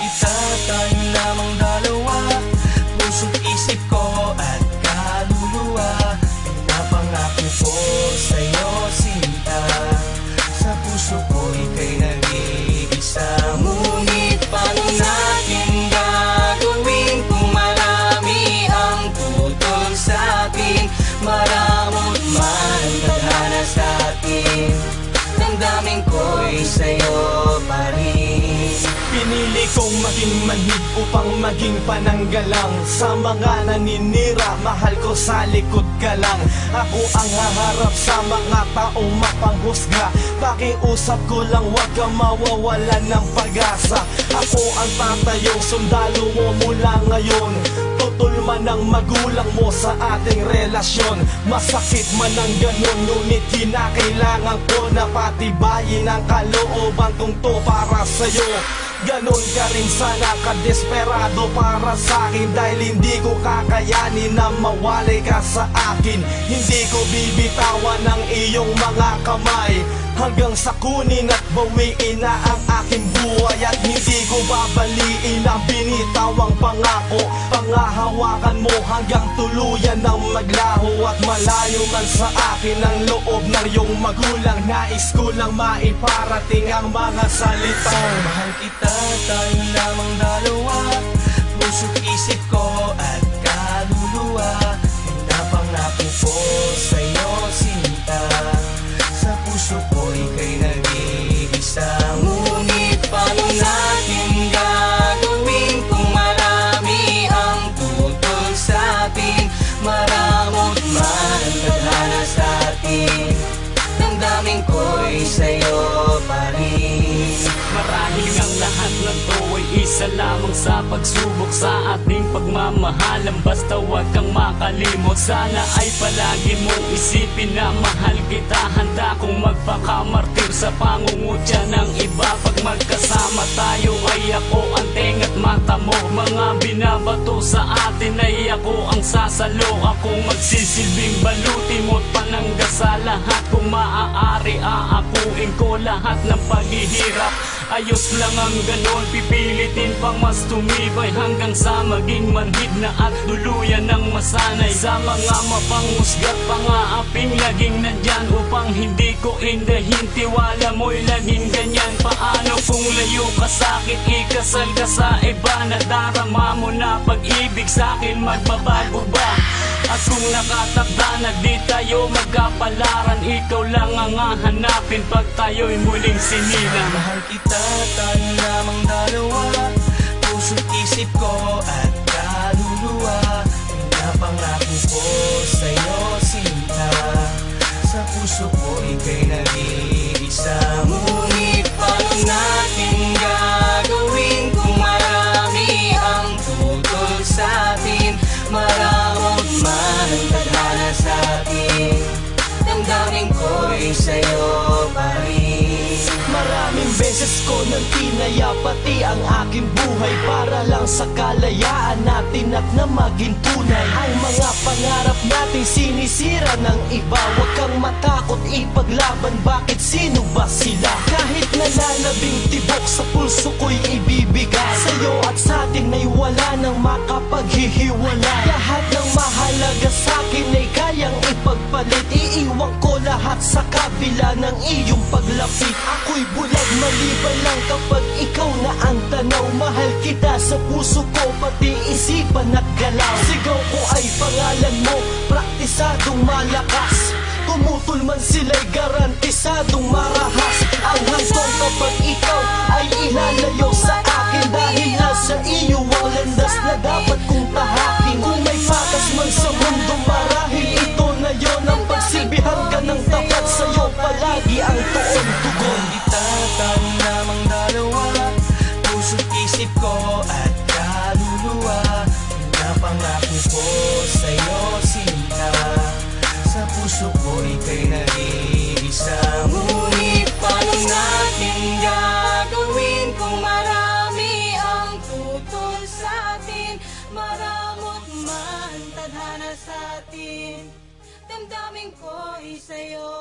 kita, tayo lamang dalawa. Puso't isip ko at kaluluwa, pinapangako ko sa'yo sinta. Sa puso ko ika'y nag-iisa. Ngunit paano natin gagawin kung marami ang tutol sa'tin? Maramot man tadhana sa'tin, damdamin ko'y sa'yo pa rin. Pinili kong maging manhid upang maging pananggalang sa mga naninira, mahal ko sa likod ka lang. Ako ang haharap sa mga taong mapanghusga. Pakiusap ko lang, huwag kang mawawalan ng pag-asa. Ako ang tatayong sundalo mo mula ngayon. Tutol man ang magulang mo sa ating relasyon. Masakit man ang ganun, ngunit kinakailangan ko na patibayin ang kalooban kong to para sa'yo. Ganon ka rin sana kadesperado para sa'kin, dahil hindi ko kakayanin na mawalay ka sa akin. Hindi ko bibitawan ang iyong mga kamay hanggang sa kunin at bawiin na ang aking buhay. At hindi ko babaliin ang binitawang pangako. Pangahawakan mo hanggang tuluyan ng maglaho. At malayo man sa akin ang loob ng iyong magulang, nais ko lang maiparating ang mga salitang mahal kita, tayo lamang dalawa. Puso't isip ko at kaluluwa, pinapangako ko sa'yo sinta. Sa puso ko ika'y nag-iisa. Ngunit paano natin gagawin kung marami ang tutol sa'tin? Maramot man tadhana sa'tin, damdamin ko'y sa'yo pa rin. Marahil ang lahat ng to ay isa lamang sa pagsubok sa ating pagmamahalan. Basta huwag kang makalimot, sana ay palagi mong isipin na mahal kita. Handa kong magpakamartir sa pangungutya ng iba. Pag magkasama tayo ay ako ang tenga't mata mo. Mga binabato sa atin ay ako ang sasalo. Akong magsisilbing baluti mo't panangga sa lahat. Kung maaari aakuin ko lahat ng paghihirap. Ayos lang ang ganon, pipilitin pang mas tumibay hanggang sa maging manhid na at tuluyan ng masanay. Sa mga mapanghusga't pangaaping laging nandyan upang hindi ko indahin. Tiwala mo'y laging ganyan. Paano kung layo ka sa'kin, ikasal ka sa iba? Nadarama mo na pag-ibig sa'kin, magbabago ba? At kung nakatakda na di tayo magkapalaran, ikaw lang ang hahanapin pag tayo'y muling sinila. Mahal kita, tayo lamang dalawa. Puso't isip ko at kaluluwa, pinapangako ko sa'yo sinta. Sa puso ko ika'y nag-iisa. Ngunit paano natin gagawin kung marami ang tutol sa'tin? Maramot man tadhana sa'tin, damdamin ko'y sa'yo pa rin. Maraming beses ko nang tinaya pati ang aking buhay para lang sa kalayaan natin at na maging tunay. Ang mga pangarap natin sinisira ng iba. Huwag kang matakot ipaglaban, bakit sino ba sila? Kahit nalalabing tibok sa pulso ko'y ibibigay sa'yo at sa'tin ay wala nang makapaghihiwalay. Lahat ng mahalaga sa'kin ay kayang ipagpalit. Iiwan ko lahat sa kabila ng iyong paglapit. Ako'y bulag, malibay lang kapag ikaw na ang tanaw. Mahal kita sa puso ko, pati isipan at galaw. Sigaw ko ay pangalan mo, praktisadong malakas. Tumutol man sila'y garantisadong marahas. Ang hanggang kapag ikaw ay ilalayo sa akin, dahil nasa iyo ang landas na dapat kong tahakin. Kung may patas man sa mundo, marahil ito na yon ang pagsilbihan ka ng tapat. Sa'yo palagi ang tuon tugon. Kita, tayo lamang dalawa. Puso't isip ko at kaluluwa, pinapangako ko sa'yo sinta. Sa puso ko ika'y nag-iisa. Ngunit paano natin gagawin kung marami ang tutol sa'tin? Maramot man tadhana sa'tin, damdamin ko'y sa'yo